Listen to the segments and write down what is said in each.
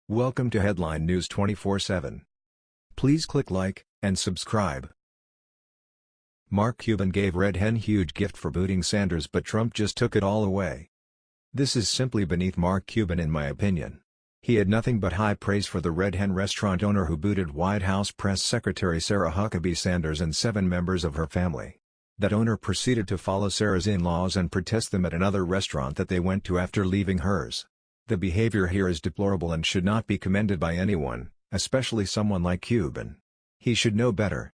Welcome to Headline News 24/7. Please click like and subscribe. Mark Cuban gave Red Hen huge gift for booting Sanders, but Trump just took it all away. This is simply beneath Mark Cuban in my opinion. He had nothing but high praise for the Red Hen restaurant owner who booted White House Press Secretary Sarah Huckabee Sanders and 7 members of her family. That owner proceeded to follow Sarah's in-laws and protest them at another restaurant that they went to after leaving hers. The behavior here is deplorable and should not be commended by anyone, especially someone like Cuban. He should know better.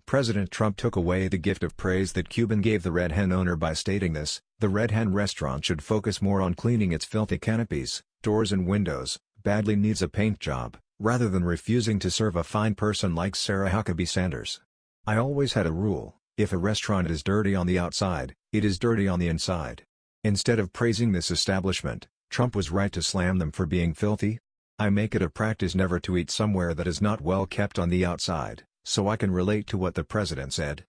President Trump took away the gift of praise that Cuban gave the Red Hen owner by stating this: "The Red Hen restaurant should focus more on cleaning its filthy canopies, doors and windows, badly needs a paint job, rather than refusing to serve a fine person like Sarah Huckabee Sanders. I always had a rule: if a restaurant is dirty on the outside, it is dirty on the inside." Instead of praising this establishment, Trump was right to slam them for being filthy. I make it a practice never to eat somewhere that is not well kept on the outside, so I can relate to what the president said.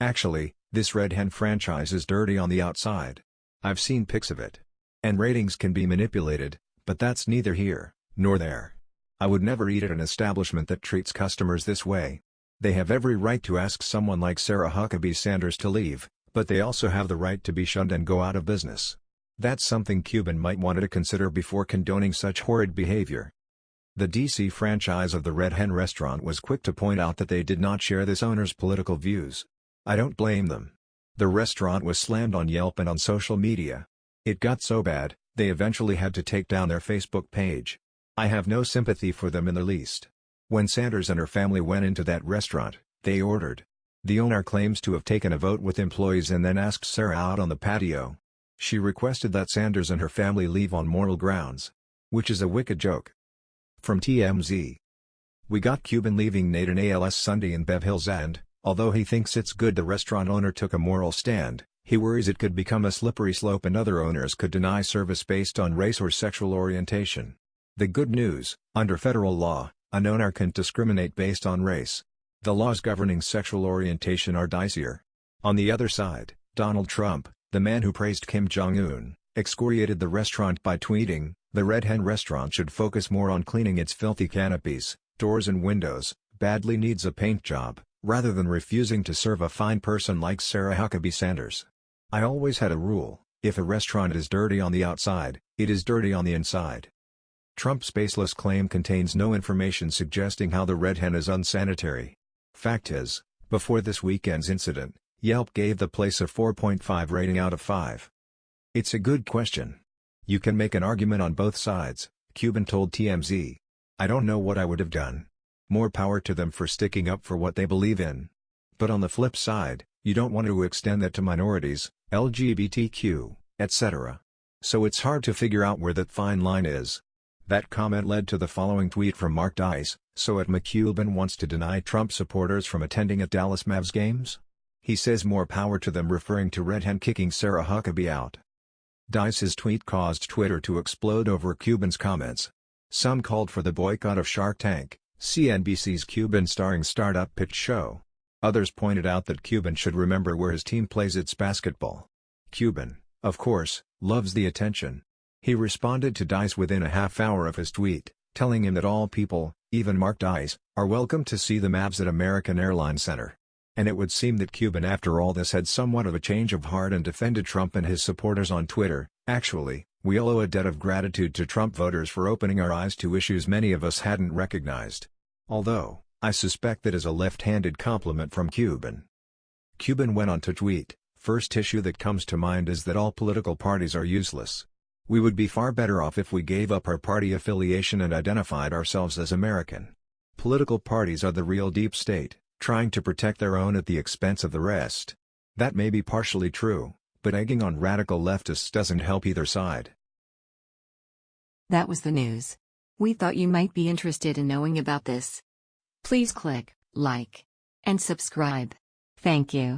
Actually, this Red Hen franchise is dirty on the outside. I've seen pics of it. And ratings can be manipulated, but that's neither here nor there. I would never eat at an establishment that treats customers this way. They have every right to ask someone like Sarah Huckabee Sanders to leave, but they also have the right to be shunned and go out of business. That's something Cuban might want to consider before condoning such horrid behavior. The DC franchise of the Red Hen restaurant was quick to point out that they did not share this owner's political views. I don't blame them. The restaurant was slammed on Yelp and on social media. It got so bad, they eventually had to take down their Facebook page. I have no sympathy for them in the least. When Sanders and her family went into that restaurant, they ordered. The owner claims to have taken a vote with employees and then asked Sarah out on the patio. She requested that Sanders and her family leave on moral grounds. Which is a wicked joke. From TMZ. We got Cuban leaving Nathan ALS Sunday in Bev Hills and, although he thinks it's good the restaurant owner took a moral stand, he worries it could become a slippery slope and other owners could deny service based on race or sexual orientation. The good news: under federal law, an owner can't discriminate based on race. The laws governing sexual orientation are dicier. On the other side, Donald Trump, the man who praised Kim Jong-un, excoriated the restaurant by tweeting, "The Red Hen restaurant should focus more on cleaning its filthy canopies, doors and windows, badly needs a paint job, rather than refusing to serve a fine person like Sarah Huckabee Sanders. I always had a rule: if a restaurant is dirty on the outside, it is dirty on the inside." Trump's baseless claim contains no information suggesting how the Red Hen is unsanitary. Fact is, before this weekend's incident, Yelp gave the place a 4.5 rating out of 5. It's a good question. You can make an argument on both sides, Cuban told TMZ. I don't know what I would have done. More power to them for sticking up for what they believe in. But on the flip side, you don't want to extend that to minorities, LGBTQ, etc. So it's hard to figure out where that fine line is. That comment led to the following tweet from Mark Dice: "So Cuban wants to deny Trump supporters from attending at Dallas Mavs games? He says more power to them," referring to Red Hen kicking Sarah Huckabee out. Dice's tweet caused Twitter to explode over Cuban's comments. Some called for the boycott of Shark Tank, CNBC's Cuban-starring startup pitch show. Others pointed out that Cuban should remember where his team plays its basketball. Cuban, of course, loves the attention. He responded to Dice within a half hour of his tweet, telling him that all people, even Mark Dice, are welcome to see the Mavs at American Airlines Center. And it would seem that Cuban after all this had somewhat of a change of heart and defended Trump and his supporters on Twitter. Actually, we all owe a debt of gratitude to Trump voters for opening our eyes to issues many of us hadn't recognized. Although, I suspect that is a left-handed compliment from Cuban. Cuban went on to tweet, "First issue that comes to mind is that all political parties are useless. We would be far better off if we gave up our party affiliation and identified ourselves as American. Political parties are the real deep state, trying to protect their own at the expense of the rest. That may be partially true, but egging on radical leftists doesn't help either side." That was the news. We thought you might be interested in knowing about this. Please click like and subscribe. Thank you.